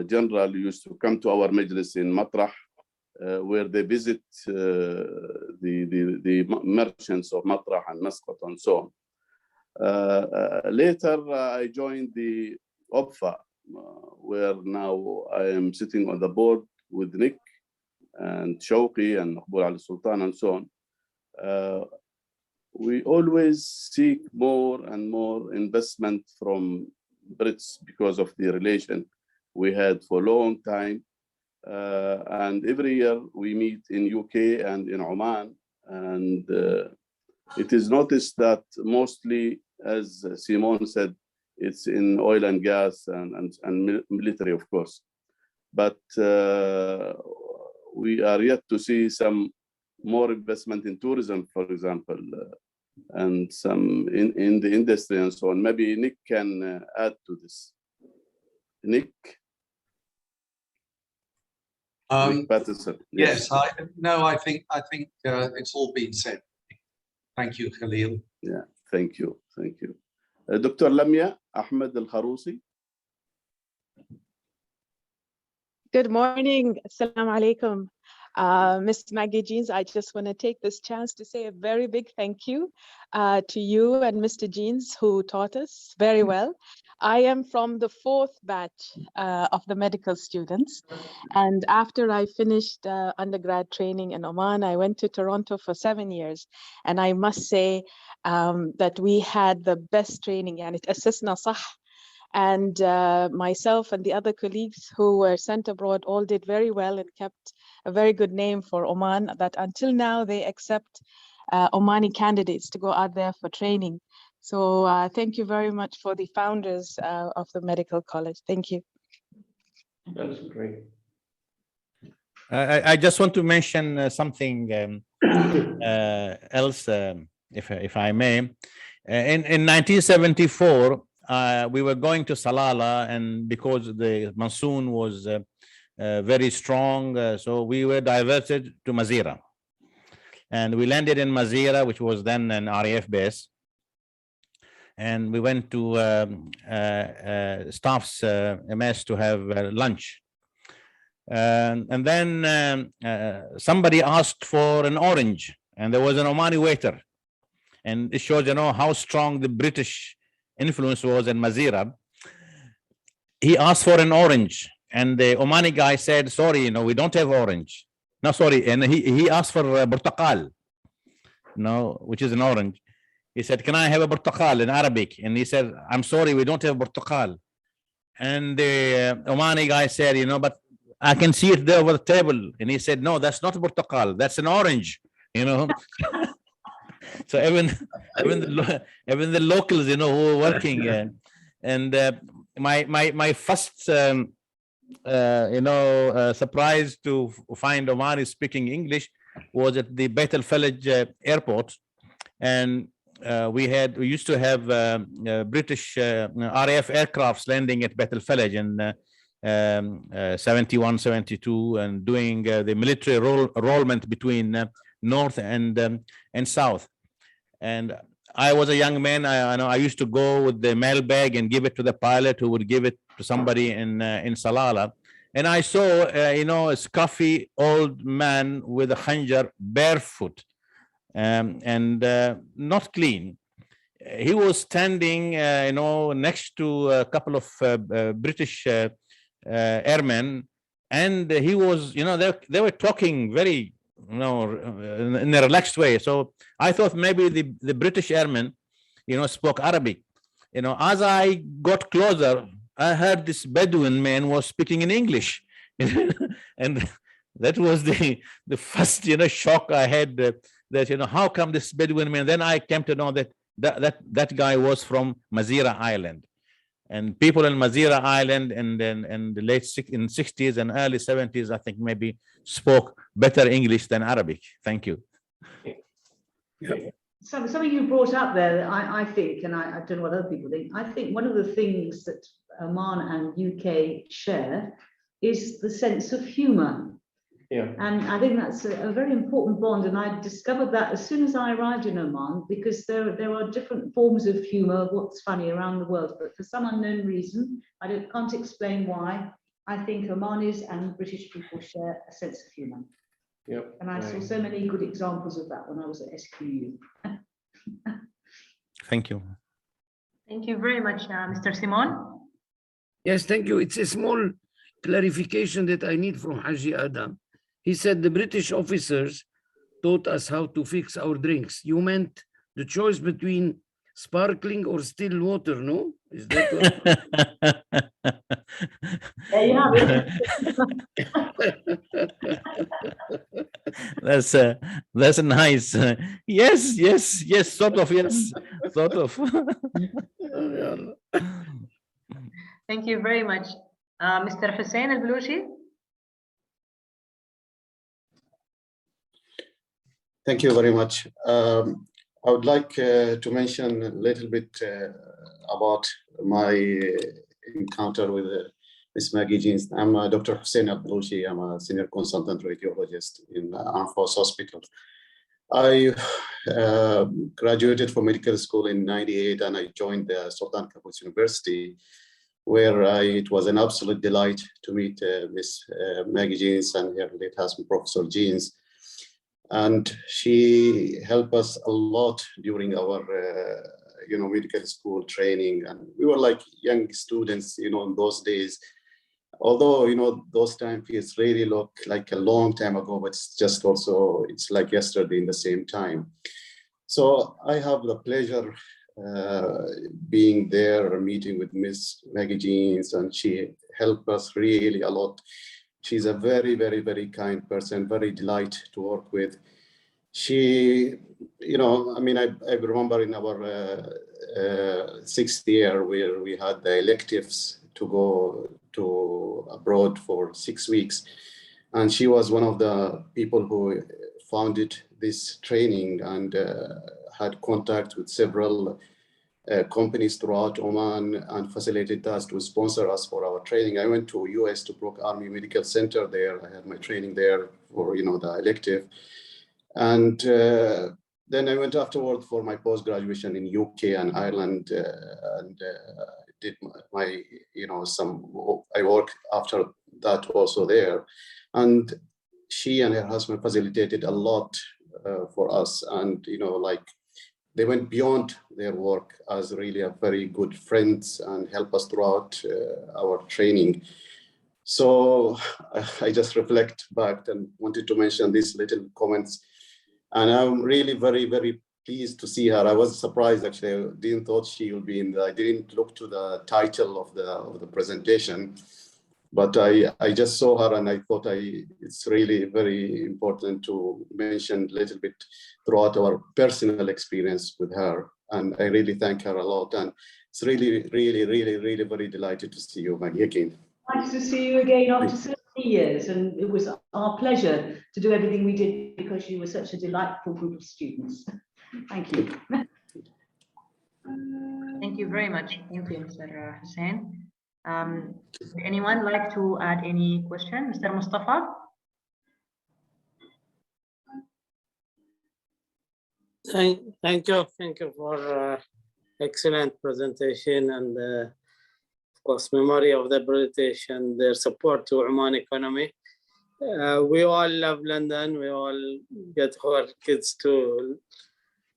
general used to come to our Majlis in Matrah, where they visit the merchants of Matrah and Muscat and so on. Later, I joined the OPFA, where now I am sitting on the board with Nick and Shawqi and Abu Ali Sultan and so on. We always seek more and more investment from Brits because of the relation we had for a long time. And every year we meet in UK and in Oman. And it is noticed that mostly, as Simon said, it's in oil and gas and military, of course. But we are yet to see some more investment in tourism, for example. and some in the industry and so on. Maybe Nick can add to this. Nick? Nick Patterson. Yes, I think it's all been said. Thank you, Khalil. Yeah, thank you. Dr. Lamia Ahmed Al-Kharousi. Good morning. Assalamu alaikum. Ms. Maggie Jeans, I just want to take this chance to say a very big thank you to you and Mr. Jeans, who taught us very well. I am from the 4th batch of the medical students. And after I finished undergrad training in Oman, I went to Toronto for 7 years. And I must say that we had the best training, and it assessna sah. And myself and the other colleagues who were sent abroad all did very well and kept a very good name for Oman, that until now they accept Omani candidates to go out there for training. So thank you very much for the founders of the medical college. Thank you. That's great. I just want to mention something else, if I may. In 1974, we were going to Salalah, and because the monsoon was very strong, so we were diverted to Mazira. And we landed in Mazira, which was then an RAF base. And we went to staff's mess to have lunch. And then somebody asked for an orange, and there was an Omani waiter. And it shows, how strong the British influence was in Mazira. He asked for an orange, and the Omani guy said, sorry, we don't have orange. No, sorry. And he asked for burtaqal, which is an orange. He said, can I have a burtaqal in Arabic? And he said, I'm sorry, we don't have burtaqal. And the Omani guy said, but I can see it there over the table. And he said, no, that's not burtaqal, that's an orange, So even the locals, who were working, and my first surprise to find Omani speaking English was at the Beit al-Falaj airport, and we used to have British RAF aircrafts landing at Beit al-Falaj in 71, 72, and doing the military enrollment between north and south. And I was a young man. I used to go with the mail bag and give it to the pilot, who would give it to somebody in Salalah. And I saw, a scruffy old man with a khanjar, barefoot, and not clean. He was standing, next to a couple of British airmen, and he was, they were talking very, in a relaxed way. So I thought maybe the British airmen, spoke Arabic. As I got closer, I heard this Bedouin man was speaking in English. And that was the first, shock I had, that, how come this Bedouin man? Then I came to know that guy was from Mazira Island. And people in Mazira Island in the late 60s and early 70s, I think, maybe spoke better English than Arabic. Thank you. Something you brought up there, I think, and I don't know what other people think, I think one of the things that Oman and UK share is the sense of humor. Yeah. And I think that's a very important bond. And I discovered that as soon as I arrived in Oman, because there are different forms of humor, what's funny around the world. But for some unknown reason, I can't explain why, I think Omanis and British people share a sense of humor. Yep. And I saw so many good examples of that when I was at SQU. Thank you. Thank you very much, Mr. Simon. Yes, thank you. It's a small clarification that I need from Haji Adam. He said the British officers taught us how to fix our drinks. You meant the choice between sparkling or still water, no? Is that what? There you have it. That's nice. Yes, sort of, yes, sort of. Thank you very much. Mr. Hussein Al-Baluchi. Thank you very much. I would like to mention a little bit about my encounter with Ms. Maggie Jeans. I'm Dr. Hussein Abdouchi. I'm a senior consultant radiologist in Armed Forces Hospital. I graduated from medical school in '98 and I joined the Sultan Qaboos University, where it was an absolute delight to meet Ms. Maggie Jeans and her late husband, Professor Jeans. And she helped us a lot during our medical school training. And we were like young students, in those days. Although, those time feels really look like a long time ago, but it's just also, it's like yesterday in the same time. So I have the pleasure being there, meeting with Miss Maggie Jeans, and she helped us really a lot. She's a very, very, very kind person, very delight to work with. She, I remember in our sixth year where we had the electives to go to abroad for 6 weeks. And she was one of the people who founded this training and had contact with several companies throughout Oman and facilitated us to sponsor us for our training. I went to US to Brooke Army Medical Center there. I had my training there for, the elective. And then I went afterward for my post-graduation in UK and Ireland and did my, I worked after that also there. And she and her husband facilitated a lot for us. And, they went beyond their work as really a very good friends and help us throughout our training. So I just reflect back and wanted to mention these little comments. And I'm really very, very pleased to see her. I was surprised, actually. I didn't thought she would be I didn't look to the title of the presentation, but I just saw her and I thought it's really very important to mention a little bit throughout our personal experience with her. And I really thank her a lot. And it's really, really, really, really very delighted to see you, Maggie, again. Nice to see you again after so many years. And it was our pleasure to do everything we did because you were such a delightful group of students. Thank you. Thank you very much. Thank you, Mr. Hussein. Would anyone like to add any question? Mr. Mustafa? Thank you for excellent presentation and of course memory of the British and their support to Oman economy. We all love London. We all get our kids to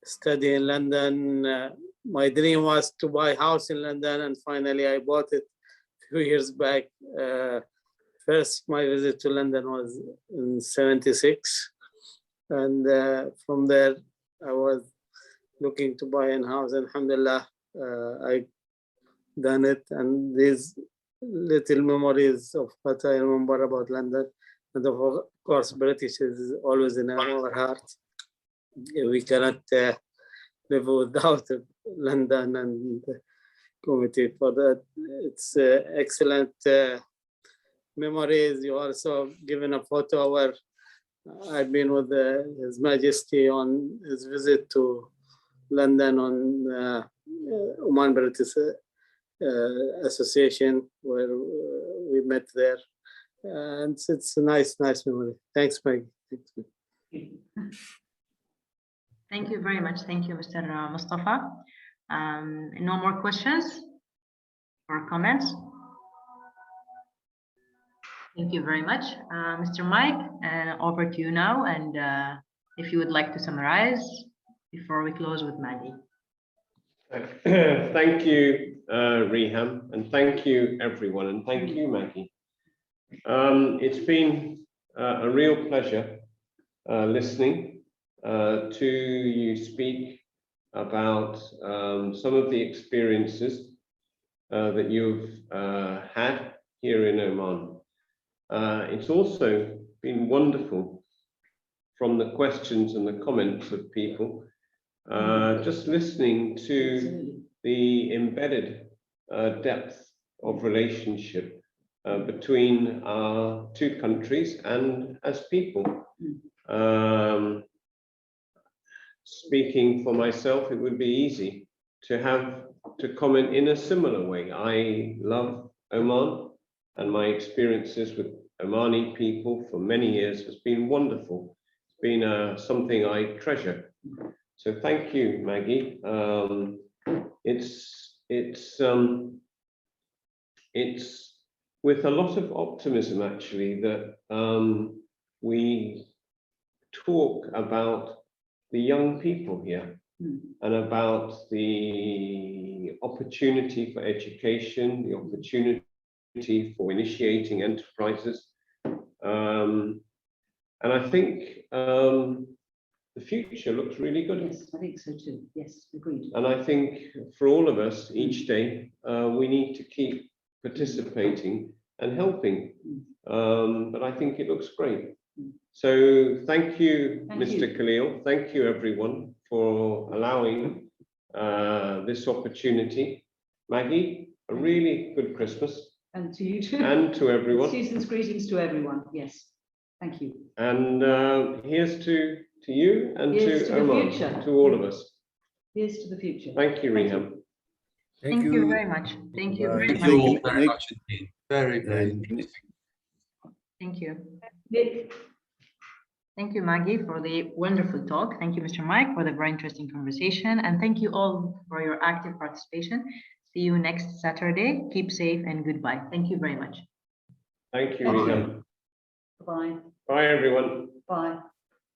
study in London. My dream was to buy a house in London, and finally I bought it a few years back. First, my visit to London was in '76, and from there I was looking to buy a house. Alhamdulillah, I done it, and these little memories of what I remember about London, and of course British is always in our heart. We cannot live without London and the committee for that. It's excellent memories. You also given a photo where I've been with His Majesty on his visit to London on Oman British Association, where we met there. And it's a nice memory. Thanks, Maggie. Thank you very much. Thank you, Mr. Mustafa. No more questions or comments? Thank you very much. Mr. Mike, over to you now. And if you would like to summarize before we close with Maggie. Thank you, Reham, and thank you, everyone, and thank you, Maggie. It's been a real pleasure listening to you speak about some of the experiences that you've had here in Oman. It's also been wonderful from the questions and the comments of people, just listening to the embedded depth of relationship between our two countries and as people. speaking for myself, it would be easy to comment in a similar way. I love Oman, and my experiences with Omani people for many years has been wonderful. It's been something I treasure. So thank you, Maggie. It's with a lot of optimism, actually, that we talk about the young people here and about the opportunity for education, the opportunity for initiating enterprises. And I think the future looks really good. Yes, I think so too. Yes, agreed. And I think for all of us each day, we need to keep participating and helping. But I think it looks great. So thank you, Mr. Khalil. Thank you, everyone, for allowing this opportunity. Maggie, a really good Christmas. And to you too. And to everyone. Season's greetings to everyone. Yes, thank you. And here's to you and Here's to the Oman, future. to all of us. Here's to the future. Thank you, Reham. Thank you very much. Thank you very Thank much. you all very much indeed. Very, very interesting. Thank you. Nick. Thank you, Maggie, for the wonderful talk. Thank you, Mr. Mike, for the very interesting conversation. And thank you all for your active participation. See you next Saturday. Keep safe and goodbye. Thank you very much. Thank you, Reham. Bye. Bye, everyone. Bye.